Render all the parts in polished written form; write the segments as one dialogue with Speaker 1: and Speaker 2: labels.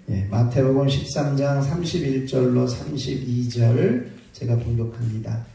Speaker 1: 마태복음 13장 31절로 32절 제가 봉독합니다.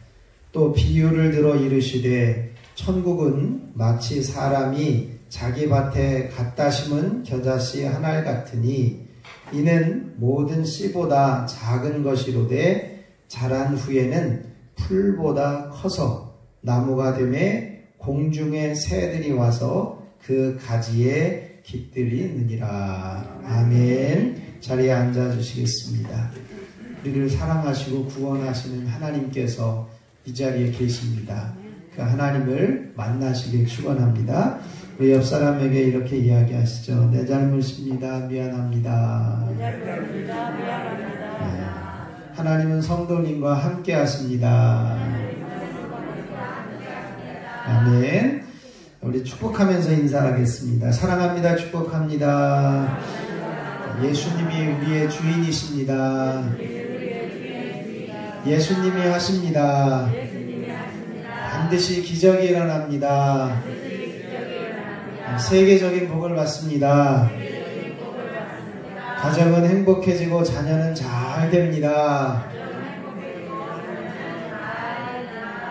Speaker 1: 또 비유를 들어 이르시되 천국은 마치 사람이 자기 밭에 갖다 심은 겨자씨 한 알 같으니 이는 모든 씨보다 작은 것이로되 자란 후에는 풀보다 커서 나무가 되매 공중의 새들이 와서 그 가지에 깃들이느니라. 아멘. 자리에 앉아주시겠습니다. 우리를 사랑하시고 구원하시는 하나님께서 이 자리에 계십니다. 그 하나님을 만나시길 축원합니다. 우리 옆 사람에게 이렇게 이야기하시죠. 내 잘못입니다. 미안합니다. 하나님은 성도님과 함께 하십니다. 아멘. 우리 축복하면서 인사하겠습니다. 사랑합니다. 축복합니다. 예수님이 우리의 주인이십니다. 예수님이 하십니다. 반드시 기적이 일어납니다. 세계적인 복을 받습니다. 가정은 행복해지고 자녀는 잘 됩니다.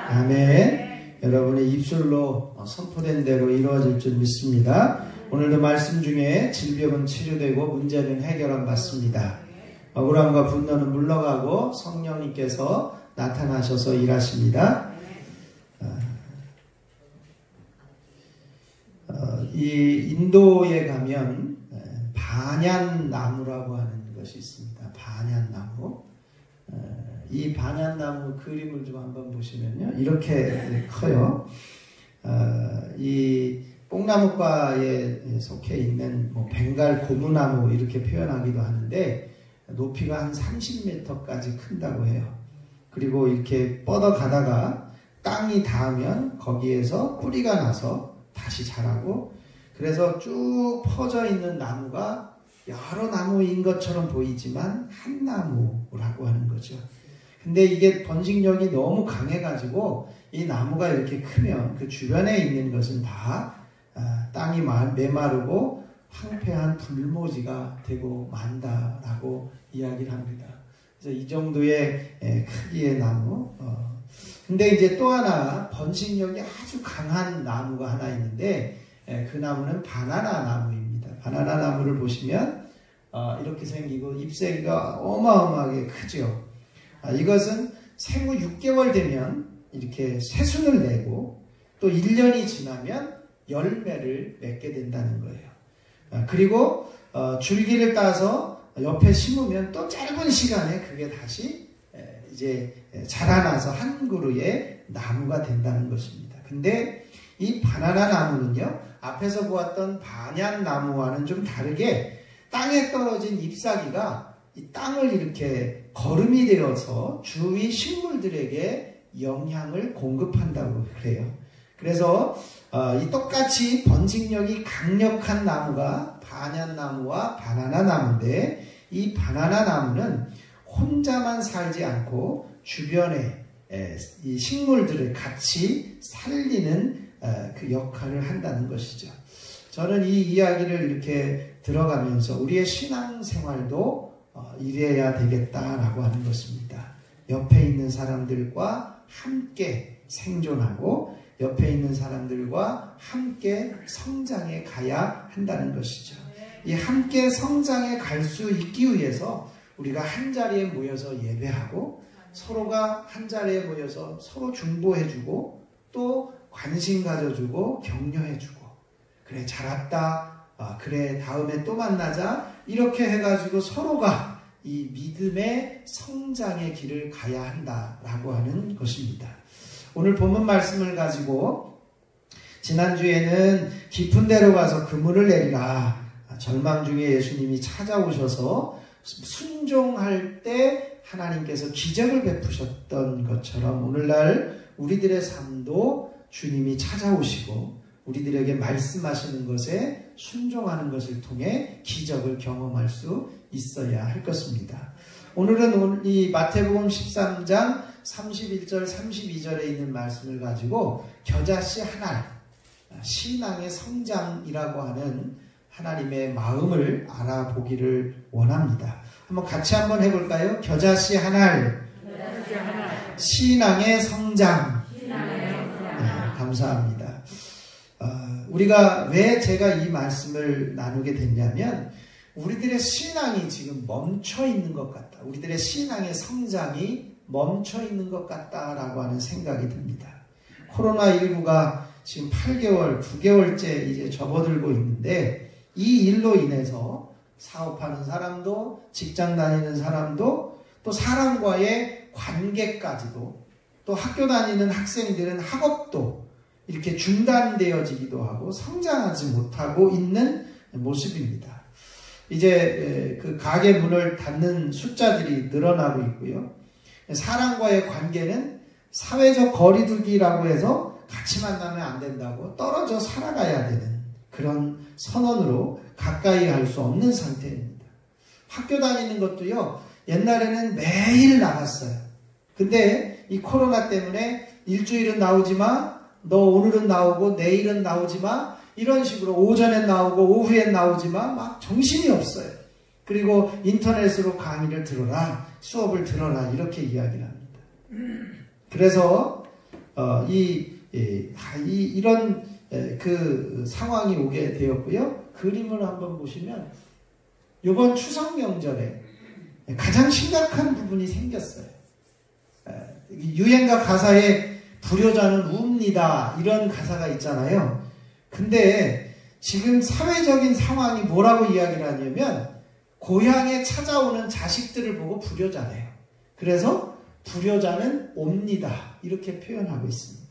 Speaker 1: 아멘. 여러분의 입술로 선포된 대로 이루어질 줄 믿습니다. 오늘도 말씀 중에 질병은 치료되고 문제는 해결함 받습니다. 억울함과 분노는 물러가고 성령님께서 나타나셔서 일하십니다. 이 인도에 가면 반얀나무라고 하는 것이 있습니다. 반얀나무. 이 반얀나무 그림을 좀 한번 보시면요, 이렇게 커요. 이 뽕나무과에 속해 있는 벵갈 고무나무 이렇게 표현하기도 하는데 높이가 한 30m까지 큰다고 해요. 그리고 이렇게 뻗어가다가 땅이 닿으면 거기에서 뿌리가 나서 다시 자라고, 그래서 쭉 퍼져 있는 나무가 여러 나무인 것처럼 보이지만 한 나무라고 하는 거죠. 근데 이게 번식력이 너무 강해가지고 이 나무가 이렇게 크면 그 주변에 있는 것은 다 땅이 메마르고 황폐한 불모지가 되고 만다라고 이야기를 합니다. 그래서 이 정도의 크기의 나무. 근데 이제 또 하나 번식력이 아주 강한 나무가 하나 있는데 그 나무는 바나나 나무입니다. 바나나 나무를 보시면 이렇게 생기고 잎사귀가 어마어마하게 크죠. 이것은 생후 6개월 되면 이렇게 새순을 내고 또 1년이 지나면 열매를 맺게 된다는 거예요. 그리고 줄기를 따서 옆에 심으면 또 짧은 시간에 그게 다시 이제 자라나서 한 그루의 나무가 된다는 것입니다. 근데 이 바나나 나무는요, 앞에서 보았던 반얀나무와는 좀 다르게 땅에 떨어진 잎사귀가 이 땅을 이렇게 거름이 되어서 주위 식물들에게 영향을 공급한다고 그래요. 그래서 이 똑같이 번식력이 강력한 나무가 반얀나무와 바나나 나무인데, 이 바나나 나무는 혼자만 살지 않고 주변에 이 식물들을 같이 살리는 그 역할을 한다는 것이죠. 저는 이 이야기를 이렇게 들어가면서 우리의 신앙생활도 이래야 되겠다라고 하는 것입니다. 옆에 있는 사람들과 함께 생존하고 옆에 있는 사람들과 함께 성장해 가야 한다는 것이죠. 이 함께 성장해 갈 수 있기 위해서 우리가 한 자리에 모여서 예배하고 서로가 한 자리에 모여서 서로 중보해주고 또 관심 가져주고 격려해주고, 그래 잘했다, 그래 다음에 또 만나자, 이렇게 해가지고 서로가 이 믿음의 성장의 길을 가야 한다라고 하는 것입니다. 오늘 본문 말씀을 가지고 지난주에는 깊은 데로 가서 그물을 내리라, 절망 중에 예수님이 찾아오셔서 순종할 때 하나님께서 기적을 베푸셨던 것처럼 오늘날 우리들의 삶도 주님이 찾아오시고 우리들에게 말씀하시는 것에 순종하는 것을 통해 기적을 경험할 수 있어야 할 것입니다. 오늘은 이 마태복음 13장 31절 32절에 있는 말씀을 가지고 겨자씨 한 알, 신앙의 성장이라고 하는 하나님의 마음을 알아보기를 원합니다. 한번 같이 한번 해볼까요? 겨자씨 한알, 신앙의 성장. 네, 감사합니다. 우리가 왜 제가 이 말씀을 나누게 됐냐면 우리들의 신앙이 지금 멈춰 있는 것 같다. 우리들의 신앙의 성장이 멈춰 있는 것 같다라고 하는 생각이 듭니다. 코로나19가 지금 8개월, 9개월째 이제 접어들고 있는데 이 일로 인해서 사업하는 사람도, 직장 다니는 사람도, 또 사람과의 관계까지도, 또 학교 다니는 학생들은 학업도 이렇게 중단되어지기도 하고 성장하지 못하고 있는 모습입니다. 이제 그 가게 문을 닫는 숫자들이 늘어나고 있고요. 사람과의 관계는 사회적 거리두기라고 해서 같이 만나면 안 된다고 떨어져 살아가야 되는 그런 선언으로 가까이 할 수 없는 상태입니다. 학교 다니는 것도요, 옛날에는 매일 나갔어요. 근데 이 코로나 때문에 일주일은 나오지 마, 너 오늘은 나오고 내일은 나오지 마, 이런 식으로 오전엔 나오고 오후엔 나오지 마, 막 정신이 없어요. 그리고 인터넷으로 강의를 들어라, 수업을 들어라, 이렇게 이야기를 합니다. 그래서 이런 그 상황이 오게 되었고요. 그림을 한번 보시면 이번 추석 명절에 가장 심각한 부분이 생겼어요. 유행가 가사에 불효자는 웁니다, 이런 가사가 있잖아요. 근데 지금 사회적인 상황이 뭐라고 이야기를 하냐면 고향에 찾아오는 자식들을 보고 불효자래요. 그래서 불효자는 옵니다, 이렇게 표현하고 있습니다.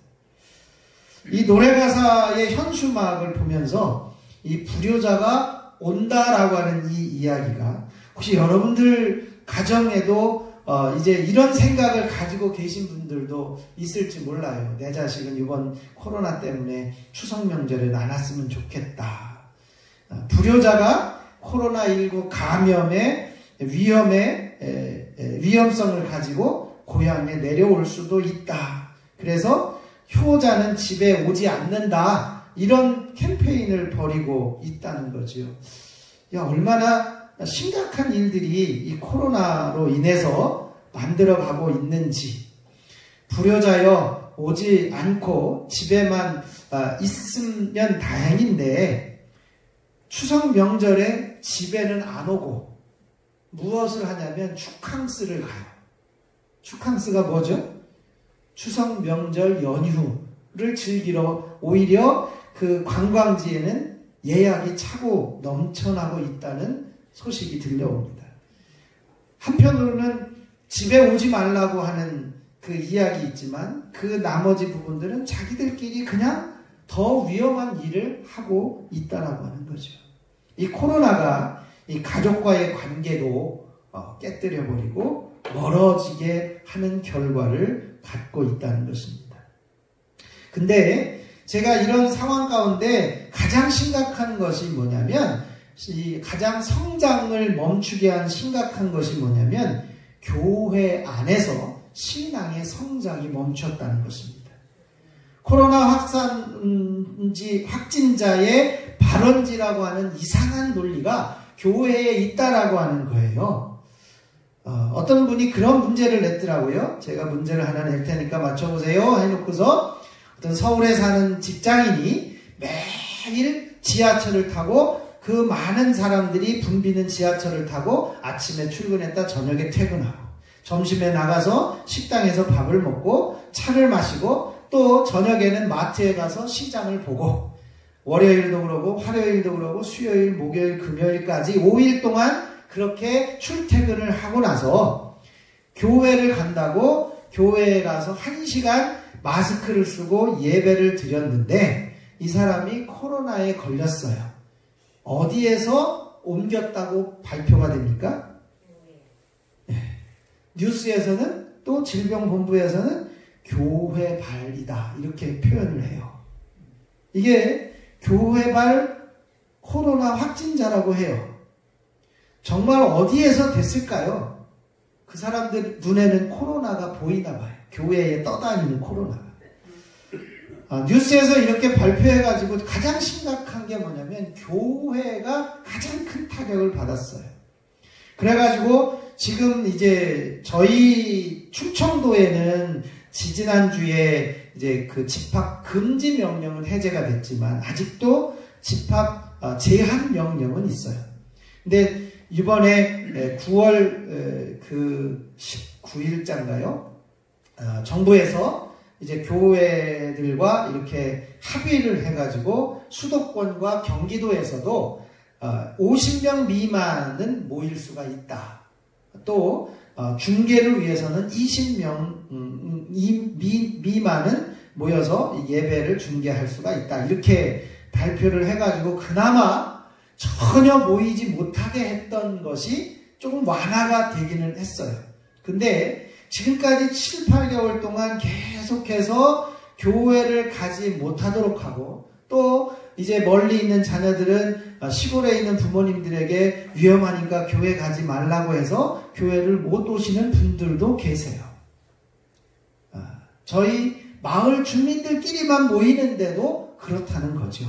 Speaker 1: 이 노래 가사의 현수막을 보면서 이 불효자가 온다라고 하는 이 이야기가 혹시 여러분들 가정에도 이제 이런 생각을 가지고 계신 분들도 있을지 몰라요. 내 자식은 이번 코로나 때문에 추석 명절에 안 왔으면 좋겠다. 불효자가 코로나19 감염의 위험성을 가지고 고향에 내려올 수도 있다. 그래서 효자는 집에 오지 않는다, 이런 캠페인을 벌이고 있다는 거죠. 야, 얼마나 심각한 일들이 이 코로나로 인해서 만들어가고 있는지. 불효자여 오지 않고 집에만 있으면 다행인데 추석 명절에 집에는 안 오고 무엇을 하냐면 축캉스를 가요. 축캉스가 뭐죠? 추석 명절 연휴를 즐기러 오히려 그 관광지에는 예약이 차고 넘쳐나고 있다는 소식이 들려옵니다. 한편으로는 집에 오지 말라고 하는 그 이야기 있지만 그 나머지 부분들은 자기들끼리 그냥 더 위험한 일을 하고 있다라고 하는 거죠. 이 코로나가 이 가족과의 관계도 깨뜨려버리고 멀어지게 하는 결과를 갖고 있다는 것입니다. 근데 제가 이런 상황 가운데 가장 심각한 것이 뭐냐면, 이 가장 성장을 멈추게 한 심각한 것이 뭐냐면 교회 안에서 신앙의 성장이 멈췄다는 것입니다. 코로나 확진자의 발원지라고 하는 이상한 논리가 교회에 있다라고 하는 거예요. 어떤 분이 그런 문제를 냈더라고요. 제가 문제를 하나 낼 테니까 맞춰보세요 해놓고서 어떤 서울에 사는 직장인이 매일 지하철을 타고, 그 많은 사람들이 붐비는 지하철을 타고 아침에 출근했다 저녁에 퇴근하고, 점심에 나가서 식당에서 밥을 먹고 차를 마시고, 또 저녁에는 마트에 가서 시장을 보고, 월요일도 그러고 화요일도 그러고 수요일, 목요일, 금요일까지 5일 동안 그렇게 출퇴근을 하고 나서 교회를 간다고 교회에 가서 1시간 마스크를 쓰고 예배를 드렸는데 이 사람이 코로나에 걸렸어요. 어디에서 옮겼다고 발표가 됩니까? 뉴스에서는, 또 질병본부에서는 교회발이다, 이렇게 표현을 해요. 이게 교회발 코로나 확진자라고 해요. 정말 어디에서 됐을까요? 그 사람들 눈에는 코로나가 보이나 봐요. 교회에 떠다니는 코로나가. 뉴스에서 이렇게 발표해가지고 가장 심각한 게 뭐냐면 교회가 가장 큰 타격을 받았어요. 그래가지고 지금 이제 저희 충청도에는 지지난주에 이제 그 집합 금지 명령은 해제가 됐지만 아직도 집합 제한 명령은 있어요. 근데 이번에 9월 그 19일자인가요? 정부에서 이제 교회들과 이렇게 합의를 해가지고 수도권과 경기도에서도 50명 미만은 모일 수가 있다. 또 중계를 위해서는 20명 미만은 모여서 예배를 중계할 수가 있다. 이렇게 발표를 해가지고 그나마 전혀 모이지 못하게 했던 것이 조금 완화가 되기는 했어요. 근데 지금까지 7, 8개월 동안 계속해서 교회를 가지 못하도록 하고 또 이제 멀리 있는 자녀들은 시골에 있는 부모님들에게 위험하니까 교회 가지 말라고 해서 교회를 못 오시는 분들도 계세요. 저희 마을 주민들끼리만 모이는데도 그렇다는 거죠.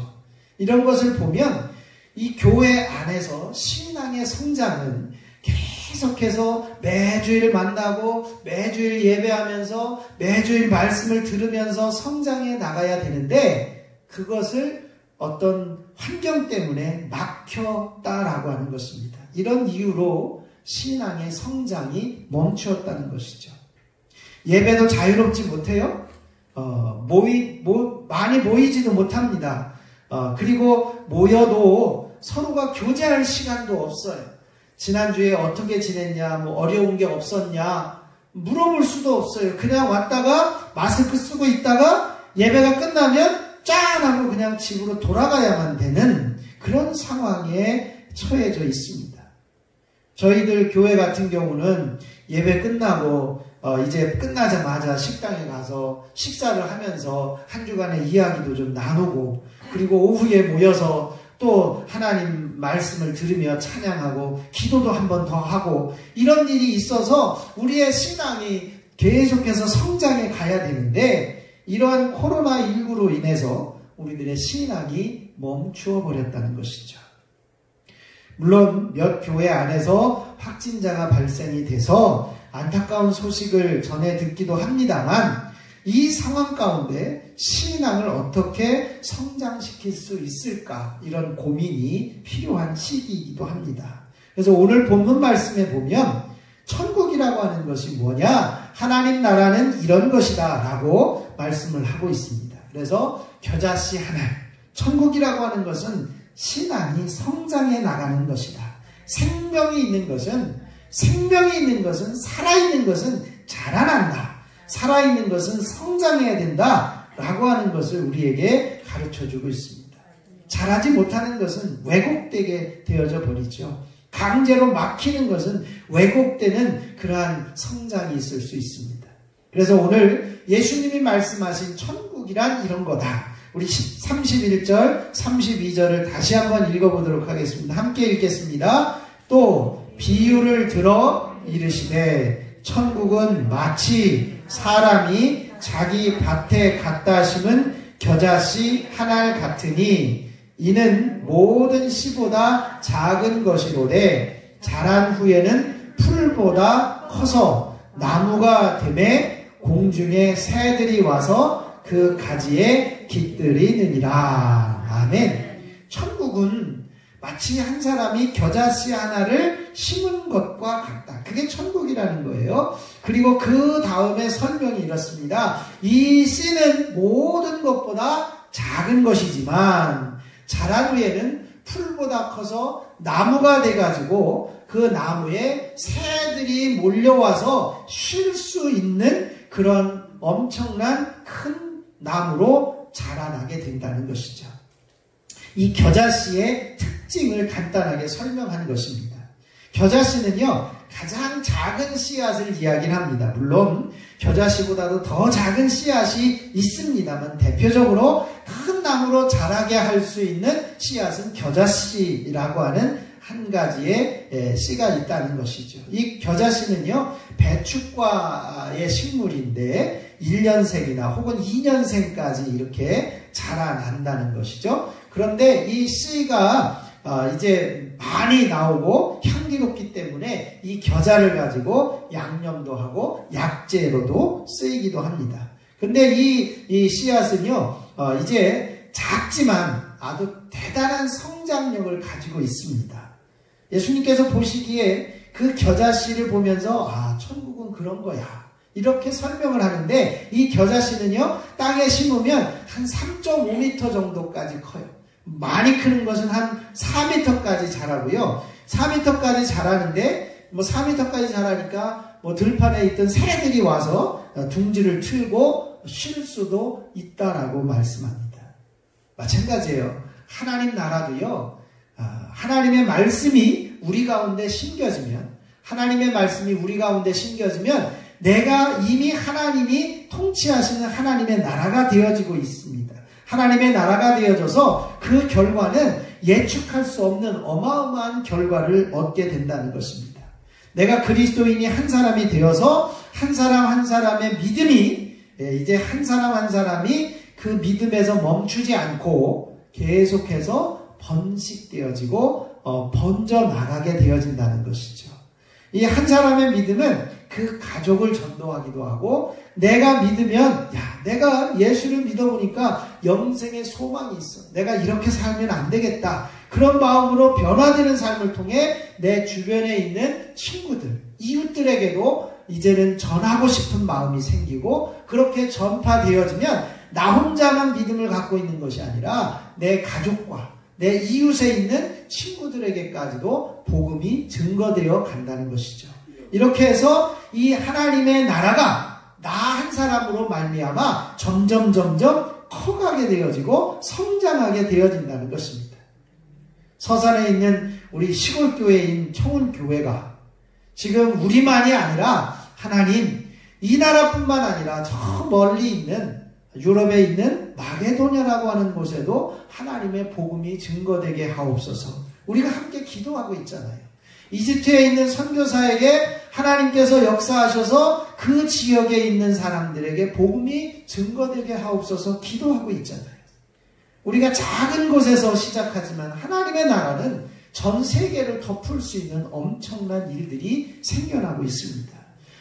Speaker 1: 이런 것을 보면 이 교회 안에서 신앙의 성장은 계속해서 매주일 만나고 매주일 예배하면서 매주일 말씀을 들으면서 성장해 나가야 되는데 그것을 어떤 환경 때문에 막혔다라고 하는 것입니다. 이런 이유로 신앙의 성장이 멈추었다는 것이죠. 예배도 자유롭지 못해요. 많이 모이지도 못합니다. 그리고 모여도 서로가 교제할 시간도 없어요. 지난주에 어떻게 지냈냐, 뭐 어려운 게 없었냐 물어볼 수도 없어요. 그냥 왔다가 마스크 쓰고 있다가 예배가 끝나면 짠 하고 그냥 집으로 돌아가야만 되는 그런 상황에 처해져 있습니다. 저희들 교회 같은 경우는 예배 끝나고 이제 끝나자마자 식당에 가서 식사를 하면서 한 주간의 이야기도 좀 나누고 그리고 오후에 모여서 또 하나님 말씀을 들으며 찬양하고 기도도 한 번 더 하고 이런 일이 있어서 우리의 신앙이 계속해서 성장해 가야 되는데 이러한 코로나19로 인해서 우리들의 신앙이 멈추어 버렸다는 것이죠. 물론 몇 교회 안에서 확진자가 발생이 돼서 안타까운 소식을 전해 듣기도 합니다만 이 상황 가운데 신앙을 어떻게 성장시킬 수 있을까 이런 고민이 필요한 시기이기도 합니다. 그래서 오늘 본문 말씀에 보면 천국이라고 하는 것이 뭐냐? 하나님 나라는 이런 것이다 라고 말씀을 하고 있습니다. 그래서 겨자씨 하나, 천국이라고 하는 것은 신앙이 성장해 나가는 것이다. 생명이 있는 것은 살아있는 것은 자라난다. 살아있는 것은 성장해야 된다 라고 하는 것을 우리에게 가르쳐주고 있습니다. 자라지 못하는 것은 왜곡되게 되어져 버리죠. 강제로 막히는 것은 왜곡되는 그러한 성장이 있을 수 있습니다. 그래서 오늘 예수님이 말씀하신 천국이란 이런 거다. 우리 31절, 32절을 다시 한번 읽어보도록 하겠습니다. 함께 읽겠습니다. 또 비유를 들어 이르시되 천국은 마치 사람이 자기 밭에 갖다 심은 겨자씨 한 알 같으니 이는 모든 씨보다 작은 것이로되 자란 후에는 풀보다 커서 나무가 되매 공중의 새들이 와서 그 가지에 깃들이느니라. 아멘. 천국은 마치 한 사람이 겨자씨 하나를 심은 것과 같다. 그게 천국이라는 거예요. 그리고 그 다음에 설명이 이렇습니다. 이 씨는 모든 것보다 작은 것이지만 자란 후에는 풀보다 커서 나무가 돼가지고 그 나무에 새들이 몰려와서 쉴 수 있는 그런 엄청난 큰 나무로 자라나게 된다는 것이죠. 이 겨자씨의 특징을 간단하게 설명하는 것입니다. 겨자씨는요, 가장 작은 씨앗을 이야기를 합니다. 물론 겨자씨보다도 더 작은 씨앗이 있습니다만 대표적으로 큰 나무로 자라게 할 수 있는 씨앗은 겨자씨라고 하는 한 가지의 씨가 있다는 것이죠. 이 겨자씨는요, 배춧과의 식물인데 1년생이나 혹은 2년생까지 이렇게 자라난다는 것이죠. 그런데 이 씨가 이제 많이 나오고 향기롭기 때문에 이 겨자를 가지고 양념도 하고 약재로도 쓰이기도 합니다. 근데 이 씨앗은요, 이제 작지만 아주 대단한 성장력을 가지고 있습니다. 예수님께서 보시기에 그 겨자씨를 보면서 천국은 그런 거야, 이렇게 설명을 하는데, 이 겨자씨는요, 땅에 심으면 한 3.5m 정도까지 커요. 많이 크는 것은 한 4m까지 자라고요. 4m까지 자라는데 4m까지 자라니까 들판에 있던 새들이 와서 둥지를 틀고 쉴 수도 있다라고 말씀합니다. 마찬가지예요. 하나님 나라도요, 하나님의 말씀이 우리 가운데 심겨지면, 하나님의 말씀이 우리 가운데 심겨지면 내가 이미 하나님이 통치하시는 하나님의 나라가 되어지고 있습니다. 하나님의 나라가 되어져서 그 결과는 예측할 수 없는 어마어마한 결과를 얻게 된다는 것입니다. 내가 그리스도인이 한 사람이 되어서 한 사람 한 사람의 믿음이, 이제 한 사람 한 사람이 그 믿음에서 멈추지 않고 계속해서 번식되어지고 번져나가게 되어진다는 것이죠. 이 한 사람의 믿음은 그 가족을 전도하기도 하고, 내가 믿으면, 내가 예수를 믿어보니까 영생의 소망이 있어, 내가 이렇게 살면 안 되겠다, 그런 마음으로 변화되는 삶을 통해 내 주변에 있는 친구들, 이웃들에게도 이제는 전하고 싶은 마음이 생기고, 그렇게 전파되어지면 나 혼자만 믿음을 갖고 있는 것이 아니라 내 가족과 내 이웃에 있는 친구들에게까지도 복음이 증거되어 간다는 것이죠. 이렇게 해서 이 하나님의 나라가 나 한 사람으로 말미암아 점점 커가게 되어지고 성장하게 되어진다는 것입니다. 서산에 있는 우리 시골교회인 청운교회가 지금 우리만이 아니라 하나님, 이 나라뿐만 아니라 저 멀리 있는 유럽에 있는 마게도냐라고 하는 곳에도 하나님의 복음이 증거되게 하옵소서. 우리가 함께 기도하고 있잖아요. 이집트에 있는 선교사에게 하나님께서 역사하셔서 그 지역에 있는 사람들에게 복음이 증거되게 하옵소서 기도하고 있잖아요. 우리가 작은 곳에서 시작하지만 하나님의 나라는 전 세계를 덮을 수 있는 엄청난 일들이 생겨나고 있습니다.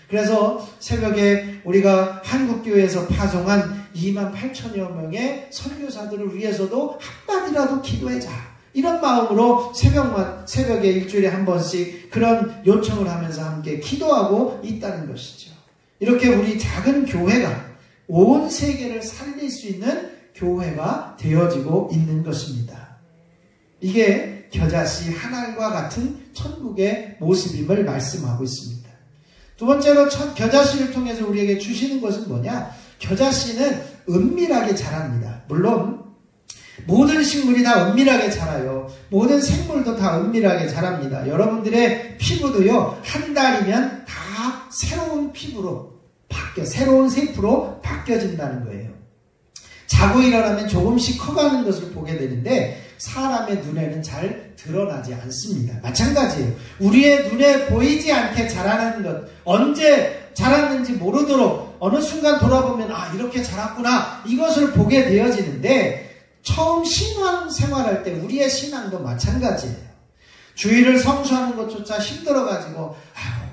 Speaker 1: 그래서 새벽에 우리가 한국교회에서 파송한 28,000여 명의 선교사들을 위해서도 한마디라도 기도해자, 이런 마음으로 새벽에 일주일에 한 번씩 그런 요청을 하면서 함께 기도하고 있다는 것이죠. 이렇게 우리 작은 교회가 온 세계를 살릴 수 있는 교회가 되어지고 있는 것입니다. 이게 겨자씨 하나님과 같은 천국의 모습임을 말씀하고 있습니다. 두 번째로 겨자씨를 통해서 우리에게 주시는 것은 뭐냐? 겨자씨는 은밀하게 자랍니다. 물론 모든 식물이 다 은밀하게 자라요. 모든 생물도 다 은밀하게 자랍니다. 여러분들의 피부도요, 한 달이면 다 새로운 피부로 새로운 세포로 바뀌어진다는 거예요. 자고 일어나면 조금씩 커가는 것을 보게 되는데 사람의 눈에는 잘 드러나지 않습니다. 마찬가지예요. 우리의 눈에 보이지 않게 자라는 것, 언제 자랐는지 모르도록 어느 순간 돌아보면 이렇게 자랐구나, 이것을 보게 되어지는데, 처음 신앙 생활할 때 우리의 신앙도 마찬가지예요. 주일을 성수하는 것조차 힘들어가지고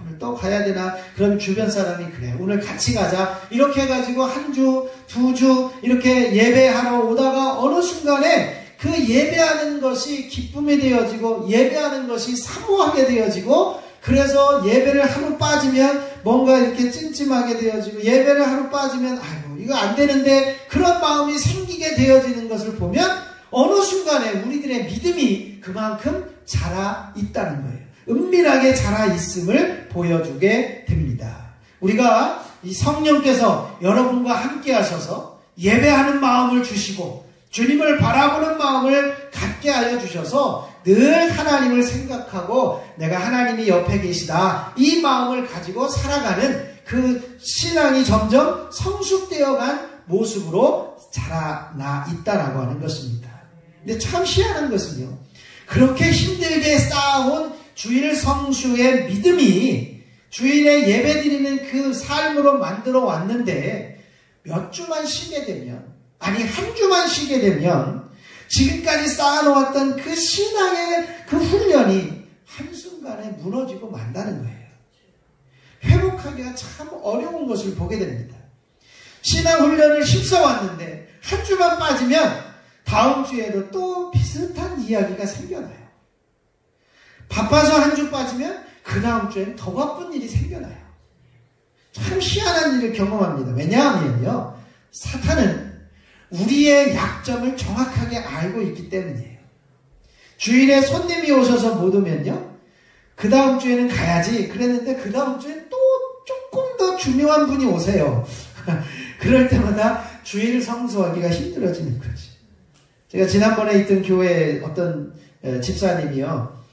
Speaker 1: 오늘 또 가야 되나, 그런 주변 사람이 그래 오늘 같이 가자, 이렇게 해가지고 한 주, 두 주 이렇게 예배하러 오다가 어느 순간에 그 예배하는 것이 기쁨이 되어지고 예배하는 것이 사모하게 되어지고, 그래서 예배를 하루 빠지면 뭔가 이렇게 찜찜하게 되어지고, 예배를 하루 빠지면 이거 안 되는데, 그런 마음이 생기게 되어지는 것을 보면 어느 순간에 우리들의 믿음이 그만큼 자라 있다는 거예요. 은밀하게 자라 있음을 보여주게 됩니다. 우리가 이 성령께서 여러분과 함께 하셔서 예배하는 마음을 주시고 주님을 바라보는 마음을 갖게 하여 주셔서 늘 하나님을 생각하고 내가 하나님이 옆에 계시다, 이 마음을 가지고 살아가는 그 신앙이 점점 성숙되어간 모습으로 자라나 있다라고 하는 것입니다. 근데 참 희한한 것은요, 그렇게 힘들게 쌓아온 주일 성수의 믿음이 주일에 예배드리는 그 삶으로 만들어 왔는데 몇 주만 쉬게 되면, 아니 한 주만 쉬게 되면 지금까지 쌓아놓았던 그 신앙의 그 훈련이 한순간에 무너지고 만다는 거예요. 회복하기가 참 어려운 것을 보게 됩니다. 신앙 훈련을 힘써왔는데 한 주만 빠지면 다음 주에도 또 비슷한 이야기가 생겨나요. 바빠서 한 주 빠지면 그 다음 주에는 더 바쁜 일이 생겨나요. 참 희한한 일을 경험합니다. 왜냐하면요, 사탄은 우리의 약점을 정확하게 알고 있기 때문이에요. 주일에 손님이 오셔서 못 오면요, 그 다음 주에는 가야지 그랬는데 그 다음 주에 또 조금 더 중요한 분이 오세요. 그럴 때마다 주일 성수하기가 힘들어지는 거지. 제가 지난번에 있던 교회에 어떤 집사님이요,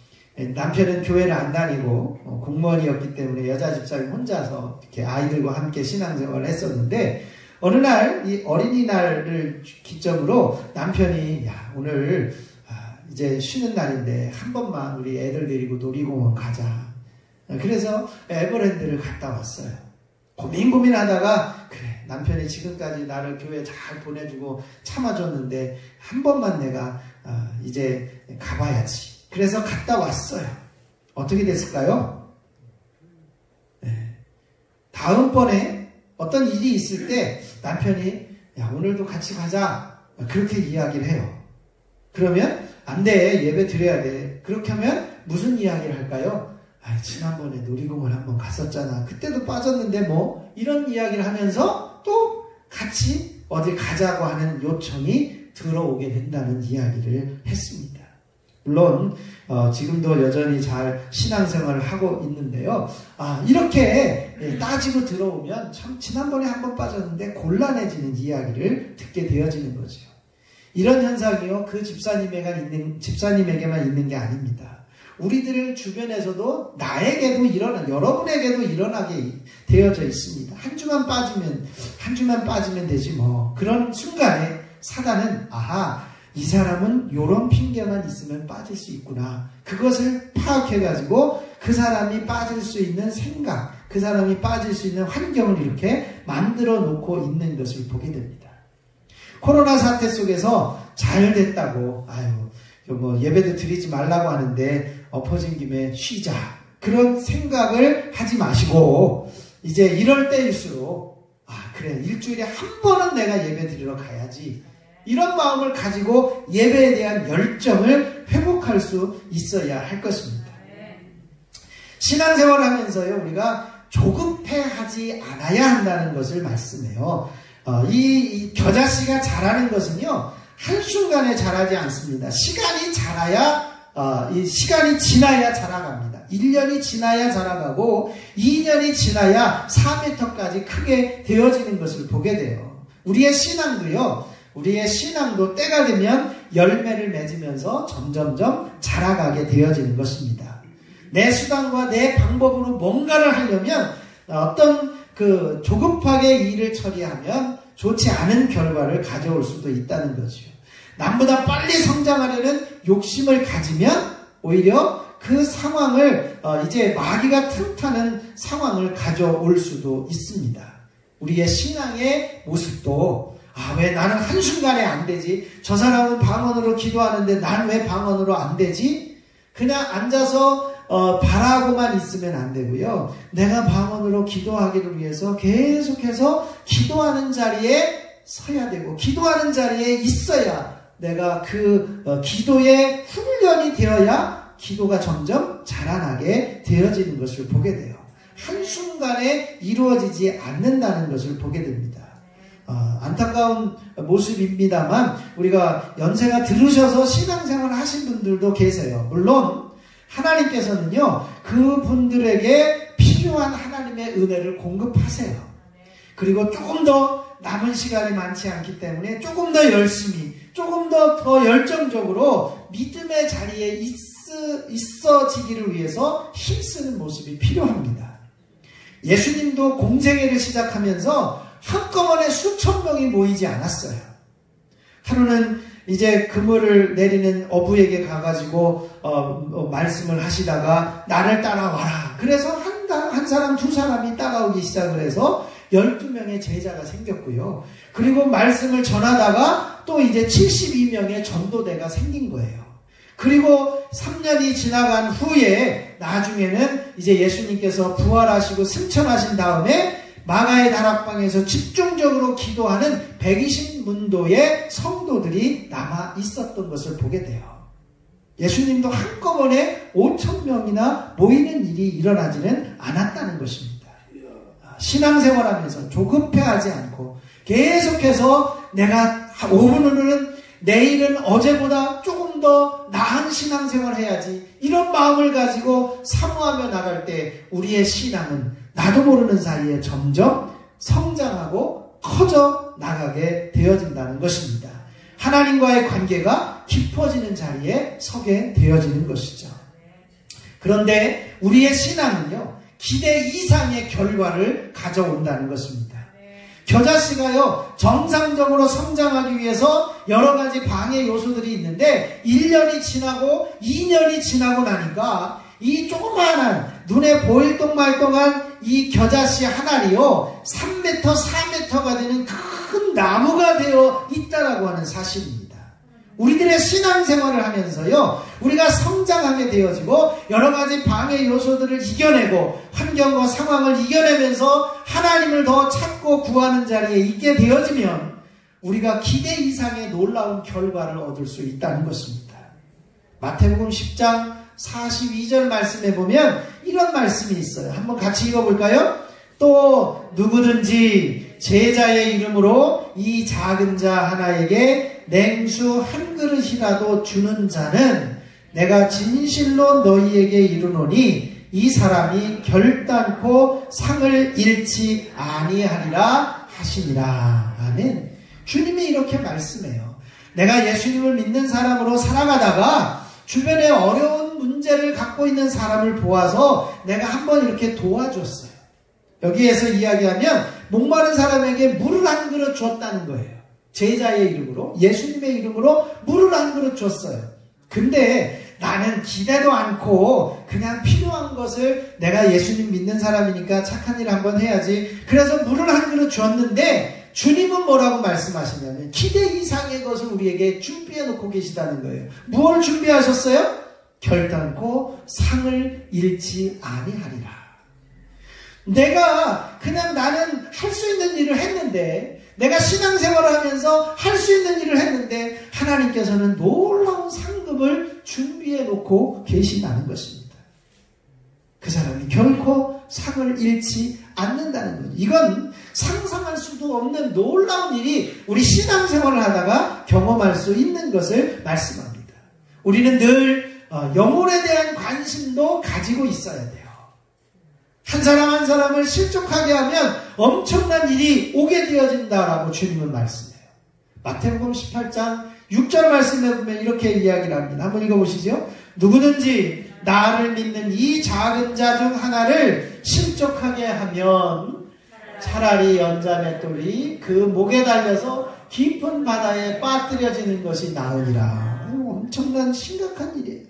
Speaker 1: 남편은 교회를 안 다니고 공무원이었기 때문에 여자 집사님 혼자서 이렇게 아이들과 함께 신앙생활을 했었는데, 어느 날 이 어린이날을 기점으로 남편이 야, 오늘 이제 쉬는 날인데 한 번만 우리 애들 데리고 놀이공원 가자. 그래서 에버랜드를 갔다 왔어요. 고민하다가 그래, 남편이 지금까지 나를 교회 잘 보내주고 참아줬는데 한 번만 내가 이제 가봐야지. 그래서 갔다 왔어요. 어떻게 됐을까요? 네. 다음번에 어떤 일이 있을 때 남편이 야, 오늘도 같이 가자. 그렇게 이야기를 해요. 그러면 안 돼. 예배 드려야 돼. 그렇게 하면 무슨 이야기를 할까요? 아, 지난번에 놀이공원 한번 갔었잖아. 그때도 빠졌는데 뭐 이런 이야기를 하면서 또 같이 어디 가자고 하는 요청이 들어오게 된다는 이야기를 했습니다. 물론 지금도 여전히 잘 신앙생활을 하고 있는데요. 이렇게 따지고 들어오면 참 지난번에 한번 빠졌는데 곤란해지는 이야기를 듣게 되어지는 거죠. 이런 현상이요, 그 집사님에게만 있는 게 아닙니다. 우리들 주변에서도 나에게도 여러분에게도 일어나게 되어져 있습니다. 한 주만 빠지면 되지 뭐. 그런 순간에 사단은 이 사람은 요런 핑계만 있으면 빠질 수 있구나. 그것을 파악해가지고 그 사람이 빠질 수 있는 생각, 그 사람이 빠질 수 있는 환경을 이렇게 만들어 놓고 있는 것을 보게 됩니다. 코로나 사태 속에서 잘 됐다고, 예배도 드리지 말라고 하는데 엎어진 김에 쉬자. 그런 생각을 하지 마시고, 이제 이럴 때일수록, 그래, 일주일에 한 번은 내가 예배 드리러 가야지. 이런 마음을 가지고 예배에 대한 열정을 회복할 수 있어야 할 것입니다. 신앙생활을 하면서요, 우리가 조급해하지 않아야 한다는 것을 말씀해요. 이 겨자씨가 자라는 것은요, 한순간에 자라지 않습니다. 시간이 지나야 자라갑니다. 1년이 지나야 자라가고 2년이 지나야 4m까지 크게 되어지는 것을 보게 돼요. 우리의 신앙도 때가 되면 열매를 맺으면서 점점점 자라가게 되어지는 것입니다. 내 수단과 내 방법으로 뭔가를 하려면 어떤 조급하게 일을 처리하면 좋지 않은 결과를 가져올 수도 있다는 거죠. 남보다 빨리 성장하려는 욕심을 가지면 오히려 그 상황을 이제 마귀가 틈타는 상황을 가져올 수도 있습니다. 우리의 신앙의 모습도 왜 나는 한순간에 안 되지? 저 사람은 방언으로 기도하는데 난 왜 방언으로 안 되지? 그냥 앉아서 바라고만 있으면 안 되고요. 내가 방언으로 기도하기를 위해서 계속해서 기도하는 자리에 서야 되고, 기도하는 자리에 있어야 내가 기도의 훈련이 되어야 기도가 점점 자라나게 되어지는 것을 보게 돼요. 한순간에 이루어지지 않는다는 것을 보게 됩니다. 안타까운 모습입니다만 우리가 연세가 들으셔서 신앙생활을 하신 분들도 계세요. 물론 하나님께서는요, 그분들에게 필요한 하나님의 은혜를 공급하세요. 그리고 조금 더 남은 시간이 많지 않기 때문에 조금 더 열심히, 조금 더 열정적으로 믿음의 자리에 있어지기를 위해서 힘쓰는 모습이 필요합니다. 예수님도 공생애를 시작하면서 한꺼번에 수천 명이 모이지 않았어요. 하루는 이제 그물을 내리는 어부에게 가가지고 말씀을 하시다가 나를 따라와라. 그래서 한 사람 두 사람이 따라오기 시작을 해서 12명의 제자가 생겼고요. 그리고 말씀을 전하다가 또 이제 72명의 전도대가 생긴 거예요. 그리고 3년이 지나간 후에 나중에는 이제 예수님께서 부활하시고 승천하신 다음에 마가의 다락방에서 집중적으로 기도하는 120문도의 성도들이 남아 있었던 것을 보게 돼요. 예수님도 한꺼번에 5,000명이나 모이는 일이 일어나지는 않았다는 것입니다. 신앙생활하면서 조급해하지 않고 계속해서 내가 5분 후는 내일은 어제보다 조금 더 나은 신앙생활을 해야지, 이런 마음을 가지고 사모하며 나갈 때 우리의 신앙은 나도 모르는 사이에 점점 성장하고 커져 나가게 되어진다는 것입니다. 하나님과의 관계가 깊어지는 자리에 서게 되어지는 것이죠. 그런데 우리의 신앙은요, 기대 이상의 결과를 가져온다는 것입니다. 겨자씨가요, 정상적으로 성장하기 위해서 여러 가지 방해 요소들이 있는데 1년이 지나고 2년이 지나고 나니까 이 조그마한 눈에 보일 똥말똥한 이 겨자씨 한 알이요 3m, 4m가 되는 큰 나무가 되어 있다라고 하는 사실입니다. 우리들의 신앙생활을 하면서요, 우리가 성장하게 되어지고 여러 가지 방해 요소들을 이겨내고 환경과 상황을 이겨내면서 하나님을 더 찾고 구하는 자리에 있게 되어지면 우리가 기대 이상의 놀라운 결과를 얻을 수 있다는 것입니다. 마태복음 10장 42절 말씀에 보면 이런 말씀이 있어요. 한번 같이 읽어볼까요? 또 누구든지 제자의 이름으로 이 작은 자 하나에게 냉수 한 그릇이라도 주는 자는 내가 진실로 너희에게 이르노니 이 사람이 결단코 상을 잃지 아니하리라 하시니라. 아멘. 주님이 이렇게 말씀해요. 내가 예수님을 믿는 사람으로 살아가다가 주변에 어려운 문제를 갖고 있는 사람을 보아서 내가 한번 이렇게 도와줬어요. 여기에서 이야기하면 목마른 사람에게 물을 한 그릇 줬다는 거예요. 제자의 이름으로, 예수님의 이름으로 물을 한 그릇 줬어요. 근데 나는 기대도 않고 그냥 필요한 것을, 내가 예수님 믿는 사람이니까 착한 일 한번 해야지, 그래서 물을 한 그릇 줬는데 주님은 뭐라고 말씀하시냐면 기대 이상의 것을 우리에게 준비해 놓고 계시다는 거예요. 무엇을 준비하셨어요? 결단코 상을 잃지 아니하리라. 내가 그냥 나는 할 수 있는 일을 했는데, 내가 신앙생활을 하면서 할 수 있는 일을 했는데 하나님께서는 놀라운 상급을 준비해 놓고 계시다는 것입니다. 그 사람이 결코 상을 잃지 않는다는 거죠. 이건 상상할 수도 없는 놀라운 일이 우리 신앙생활을 하다가 경험할 수 있는 것을 말씀합니다. 우리는 늘 영혼에 대한 관심도 가지고 있어야 돼요. 한 사람 한 사람을 실족하게 하면 엄청난 일이 오게 되어진다라고 주님은 말씀해요. 마태복음 18장 6절 말씀에 보면 이렇게 이야기를 합니다. 한번 읽어보시죠. 누구든지 나를 믿는 이 작은 자 중 하나를 실족하게 하면 차라리 연자맷돌이 그 목에 달려서 깊은 바다에 빠뜨려지는 것이 나으니라. 엄청난 심각한 일이에요.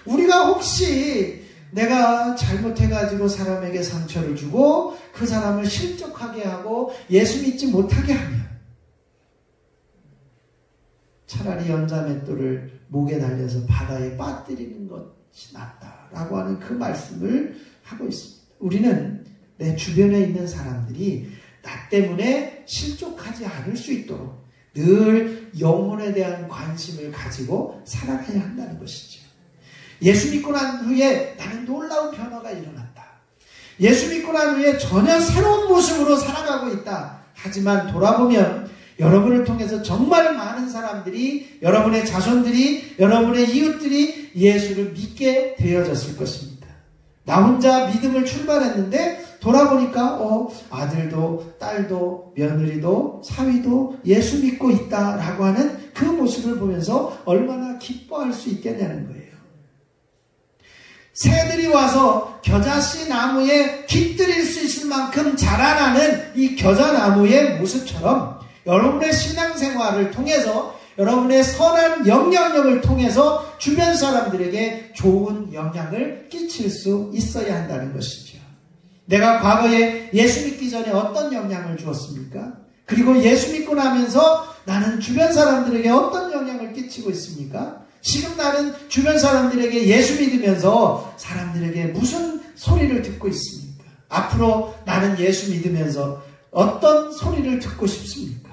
Speaker 1: 우리가 혹시 내가 잘못해가지고 사람에게 상처를 주고 그 사람을 실족하게 하고 예수 믿지 못하게 하면 차라리 연자맷돌을 목에 달려서 바다에 빠뜨리는 것이 낫다라고 하는 그 말씀을 하고 있습니다. 우리는 내 주변에 있는 사람들이 나 때문에 실족하지 않을 수 있도록 늘 영혼에 대한 관심을 가지고 살아가야 한다는 것이죠. 예수 믿고 난 후에 나는 놀라운 변화가 일어났다. 예수 믿고 난 후에 전혀 새로운 모습으로 살아가고 있다. 하지만 돌아보면 여러분을 통해서 정말 많은 사람들이, 여러분의 자손들이, 여러분의 이웃들이 예수를 믿게 되어졌을 것입니다. 나 혼자 믿음을 출발했는데 돌아보니까 아들도 딸도 며느리도 사위도 예수 믿고 있다라고 하는 그 모습을 보면서 얼마나 기뻐할 수 있겠냐는 거예요. 새들이 와서 겨자씨 나무에 깃들일 수 있을 만큼 자라나는 이 겨자나무의 모습처럼 여러분의 신앙생활을 통해서 여러분의 선한 영향력을 통해서 주변 사람들에게 좋은 영향을 끼칠 수 있어야 한다는 것이죠. 내가 과거에 예수 믿기 전에 어떤 영향을 주었습니까? 그리고 예수 믿고 나면서 나는 주변 사람들에게 어떤 영향을 끼치고 있습니까? 지금 나는 주변 사람들에게 예수 믿으면서 사람들에게 무슨 소리를 듣고 있습니까? 앞으로 나는 예수 믿으면서 어떤 소리를 듣고 싶습니까?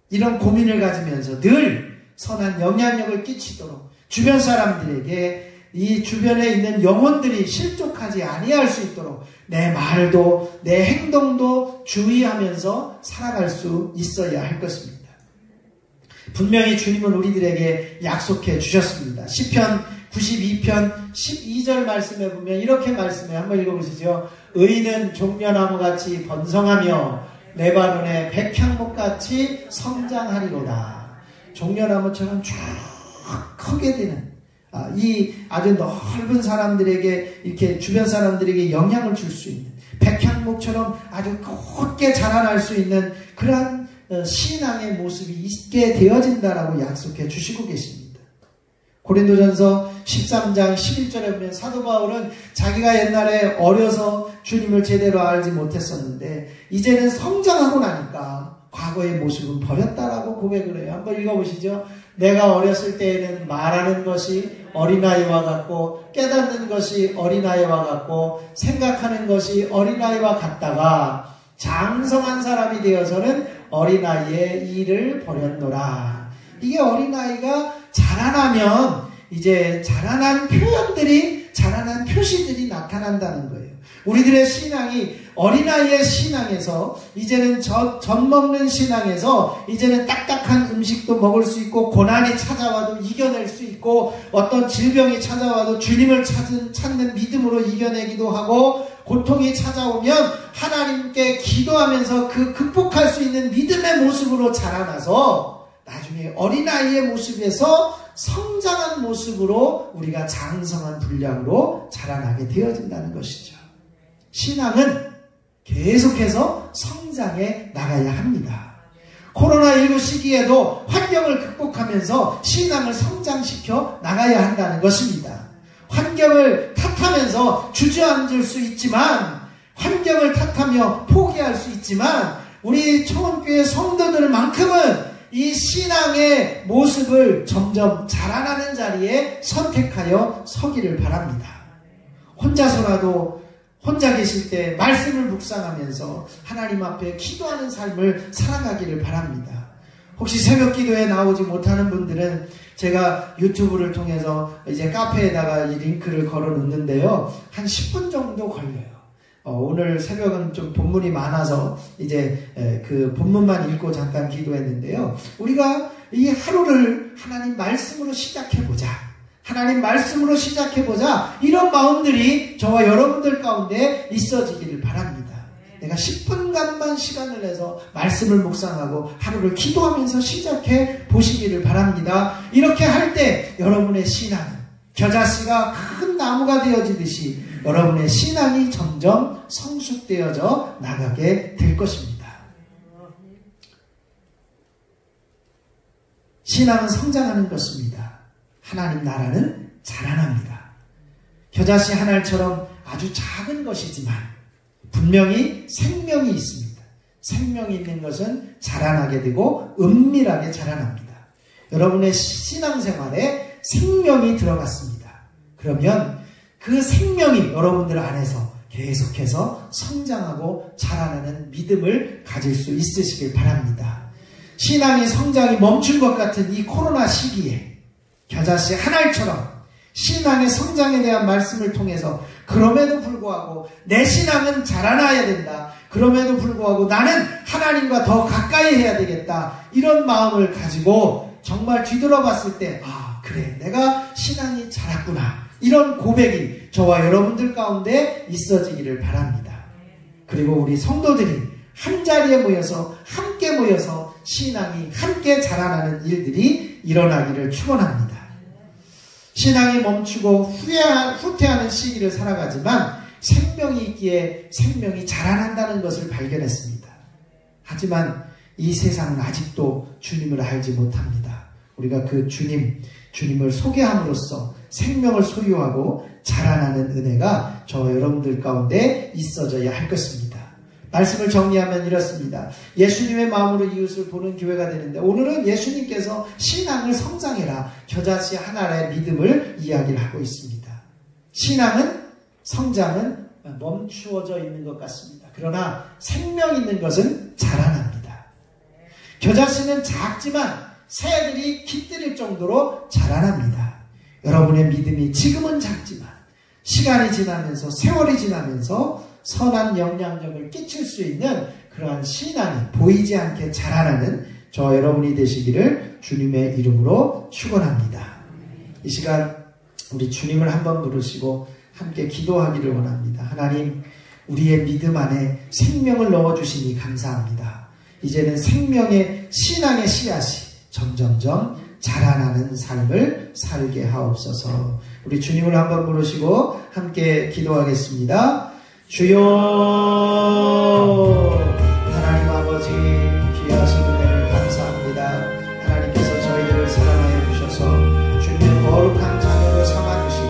Speaker 1: 이런 고민을 가지면서 늘 선한 영향력을 끼치도록 주변 사람들에게 이 주변에 있는 영혼들이 실족하지 아니할 수 있도록 내 말도 내 행동도 주의하면서 살아갈 수 있어야 할 것입니다. 분명히 주님은 우리들에게 약속해 주셨습니다. 시편 92편 12절 말씀에 보면 이렇게 말씀해요. 한번 읽어보시죠. 의인은 종려나무같이 번성하며 레바논의 백향목같이 성장하리로다. 종려나무처럼 쭉 크게 되는 이 아주 넓은 사람들에게 이렇게 주변 사람들에게 영향을 줄 수 있는 백향목처럼 아주 곱게 자라날 수 있는 그러한 신앙의 모습이 있게 되어진다라고 약속해 주시고 계십니다. 고린도전서 13장 11절에 보면 사도 바울은 자기가 옛날에 어려서 주님을 제대로 알지 못했었는데 이제는 성장하고 나니까 과거의 모습은 버렸다라고 고백을 해요. 한번 읽어보시죠. 내가 어렸을 때에는 말하는 것이 어린아이와 같고 깨닫는 것이 어린아이와 같고 생각하는 것이 어린아이와 같다가 장성한 사람이 되어서는 어린아이의 일을 버렸노라. 이게 어린아이가 자라나면 이제 자라난 표현들이 자라난 표시들이 나타난다는 거예요. 우리들의 신앙이 어린아이의 신앙에서 이제는 젖 먹는 신앙에서 이제는 딱딱한 음식도 먹을 수 있고 고난이 찾아와도 이겨낼 수 있고 어떤 질병이 찾아와도 주님을 찾는 믿음으로 이겨내기도 하고 고통이 찾아오면 하나님께 기도하면서 그 극복할 수 있는 믿음의 모습으로 자라나서 나중에 어린아이의 모습에서 성장한 모습으로 우리가 장성한 분량으로 자라나게 되어진다는 것이죠. 신앙은 계속해서 성장해 나가야 합니다. 코로나19 시기에도 환경을 극복하면서 신앙을 성장시켜 나가야 한다는 것입니다. 환경을 탓하면서 주저앉을 수 있지만 환경을 탓하며 포기할 수 있지만 우리 청원교회 성도들만큼은 이 신앙의 모습을 점점 자라나는 자리에 선택하여 서기를 바랍니다. 혼자 계실 때 말씀을 묵상하면서 하나님 앞에 기도하는 삶을 살아가기를 바랍니다. 혹시 새벽 기도에 나오지 못하는 분들은 제가 유튜브를 통해서 이제 카페에다가 이 링크를 걸어 놓는데요. 한 10분 정도 걸려요. 오늘 새벽은 좀 본문이 많아서 이제 그 본문만 읽고 잠깐 기도했는데요. 우리가 이 하루를 하나님 말씀으로 시작해보자. 하나님 말씀으로 시작해보자. 이런 마음들이 저와 여러분들 가운데 있어지기를 바랍니다. 내가 10분간만 시간을 내서 말씀을 묵상하고 하루를 기도하면서 시작해 보시기를 바랍니다. 이렇게 할 때 여러분의 신앙은 겨자씨가 큰 나무가 되어지듯이 여러분의 신앙이 점점 성숙되어져 나가게 될 것입니다. 신앙은 성장하는 것입니다. 하나님 나라는 자라납니다. 겨자씨 한 알처럼 아주 작은 것이지만 분명히 생명이 있습니다. 생명이 있는 것은 자라나게 되고 은밀하게 자라납니다. 여러분의 신앙생활에 생명이 들어갔습니다. 그러면 그 생명이 여러분들 안에서 계속해서 성장하고 자라나는 믿음을 가질 수 있으시길 바랍니다. 신앙의 성장이 멈춘 것 같은 이 코로나 시기에 겨자씨 한 알처럼 신앙의 성장에 대한 말씀을 통해서 그럼에도 불구하고 내 신앙은 자라나야 된다. 그럼에도 불구하고 나는 하나님과 더 가까이 해야 되겠다. 이런 마음을 가지고 정말 뒤돌아봤을 때 그래 내가 신앙이 자랐구나. 이런 고백이 저와 여러분들 가운데 있어지기를 바랍니다. 그리고 우리 성도들이 한자리에 모여서 함께 모여서 신앙이 함께 자라나는 일들이 일어나기를 축원합니다. 신앙이 멈추고 후퇴하는 시기를 살아가지만 생명이 있기에 생명이 자라난다는 것을 발견했습니다. 하지만 이 세상은 아직도 주님을 알지 못합니다. 우리가 그 주님을 소개함으로써 생명을 소유하고 자라나는 은혜가 저 여러분들 가운데 있어져야 할 것입니다. 말씀을 정리하면 이렇습니다. 예수님의 마음으로 이웃을 보는 교회가 되는데, 오늘은 예수님께서 신앙을 성장해라, 겨자씨 하나의 믿음을 이야기를 하고 있습니다. 신앙은, 성장은 멈추어져 있는 것 같습니다. 그러나 생명 있는 것은 자라납니다. 겨자씨는 작지만 새들이 깃들일 정도로 자라납니다. 여러분의 믿음이 지금은 작지만 시간이 지나면서, 세월이 지나면서 선한 영향력을 끼칠 수 있는 그러한 신앙이 보이지 않게 자라나는 저 여러분이 되시기를 주님의 이름으로 축원합니다. 이 시간 우리 주님을 한번 부르시고 함께 기도하기를 원합니다. 하나님, 우리의 믿음 안에 생명을 넣어주시니 감사합니다. 이제는 생명의 신앙의 씨앗이 점점점 자라나는 삶을 살게 하옵소서. 우리 주님을 한번 부르시고 함께 기도하겠습니다. 주여, 하나님 아버지, 귀하신 은혜를 감사합니다. 하나님께서 저희들을 사랑하여 주셔서 주님의 거룩한 자녀로 삼아주시고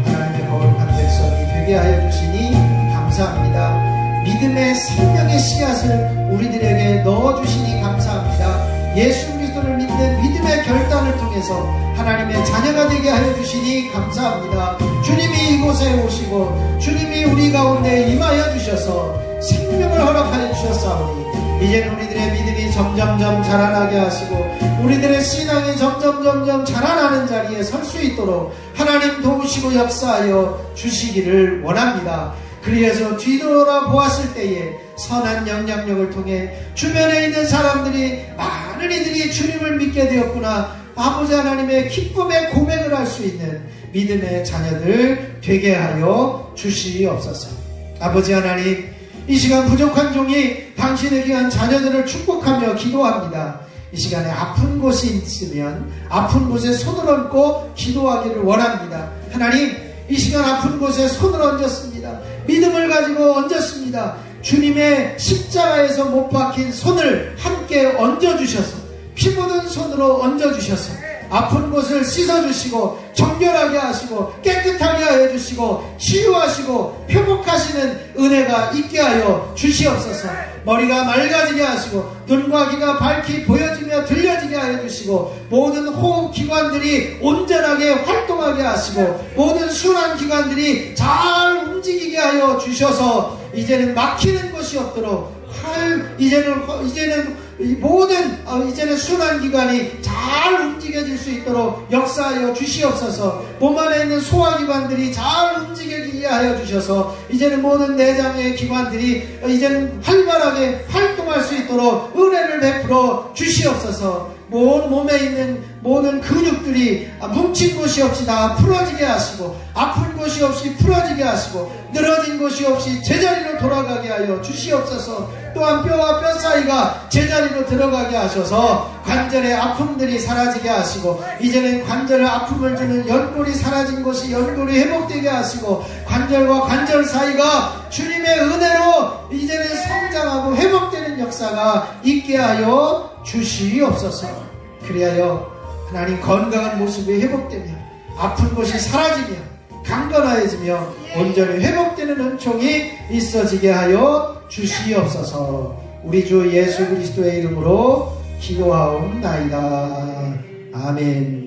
Speaker 1: 하나님의 거룩한 백성이 되게 하여 주시니 감사합니다. 믿음의 생명의 씨앗을 우리들에게 넣어주시니 감사합니다. 예수 그리스도를 믿는 믿음의 결단을 통해서 하나님의 자녀가 되게 하여 주시니 감사합니다. 주님이 이곳에 오시고 주님이 우리 가운데 임하여 주셔서 생명을 허락하여 주셨사오니 이제는 우리들의 믿음이 점점점 자라나게 하시고 우리들의 신앙이 점점점 자라나는 자리에 설 수 있도록 하나님 도우시고 역사하여 주시기를 원합니다. 그래서 뒤돌아 보았을 때에 선한 영향력을 통해 주변에 있는 사람들이, 많은 이들이 주님을 믿게 되었구나, 아버지 하나님의 기쁨의 고백을 할 수 있는 믿음의 자녀들 되게 하여 주시옵소서. 아버지 하나님, 이 시간 부족한 종이 당신의 귀한 자녀들을 축복하며 기도합니다. 이 시간에 아픈 곳이 있으면 아픈 곳에 손을 얹고 기도하기를 원합니다. 하나님, 이 시간 아픈 곳에 손을 얹었습니다. 믿음을 가지고 얹었습니다. 주님의 십자가에서 못 박힌 손을 함께 얹어주셔서, 피 묻은 손으로 얹어주셔서 아픈 곳을 씻어주시고 정결하게 하시고 깨끗하게 하여 주시고 치유하시고 회복하시는 은혜가 있게 하여 주시옵소서. 머리가 맑아지게 하시고 눈과 귀가 밝히 보여지며 들려지게 하여 주시고 모든 호흡기관들이 온전하게 활동하게 하시고 모든 순환기관들이 잘 움직이게 하여 주셔서 이제는 막히는 것이 없도록 이제는 순환기관이 잘 움직여질 수 있도록 역사하여 주시옵소서. 몸 안에 있는 소화기관들이 잘 움직이게 하여 주셔서 이제는 모든 내장의 기관들이 이제는 활발하게 활동할 수 있도록 은혜를 베풀어 주시옵소서. 몸에 있는 모든 근육들이 뭉친 곳이 없이 다 풀어지게 하시고 아픈 곳이 없이 풀어지게 하시고 늘어진 곳이 없이 제자리로 돌아가게 하여 주시옵소서. 또한 뼈와 뼈 사이가 제자리로 들어가게 하셔서 관절의 아픔들이 사라지게 하시고 이제는 관절에 아픔을 주는 연골이 사라진 곳이 연골이 회복되게 하시고 관절과 관절 사이가 주님의 은혜로 이제는 성장하고 회복되는 역사가 있게 하여 주시옵소서. 그리하여 하나님 건강한 모습이 회복되며 아픈 곳이 사라지며 강건하여지며 온전히 회복되는 은총이 있어지게 하여 주시옵소서. 우리 주 예수 그리스도의 이름으로 기도하옵나이다. 아멘.